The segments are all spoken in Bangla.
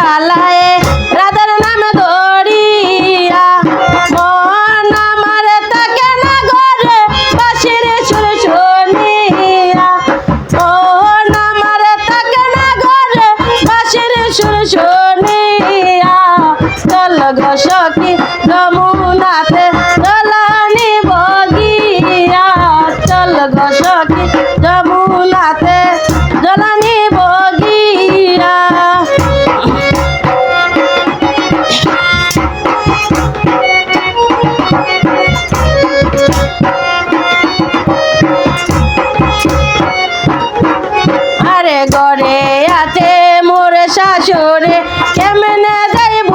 জ্বালায় রাধার নাম ধরিয়া মন আমার থাকে না ঘরে বাঁশির সুর শুনিয়া মন আমার থাকে না ঘরে বাঁশির সুর শুনিয়া চল গো সখী যমুনাতে জলানি বগিয়া চল গো সখী যমুনাতে জলানি বগিয়া আরে ঘরে আছে মোর শাশুড়ে কেমনে যাইব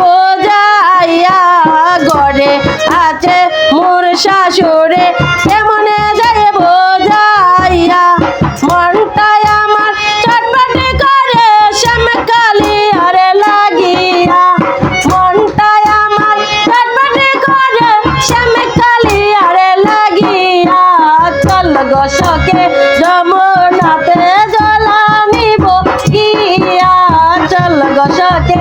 যাইয়া ঘরে আছে মোর শাশুড়ে কেমনে যাইব যাইয়া মনটাই আমার চটপটি করে শ্যামকালী আরে লাগিয়া মনটাই আমার চটপটি করে শ্যামকালী আরে লাগিয়া চল গো সখে যমুনাতে জলানি বগিয়া চল গো সখে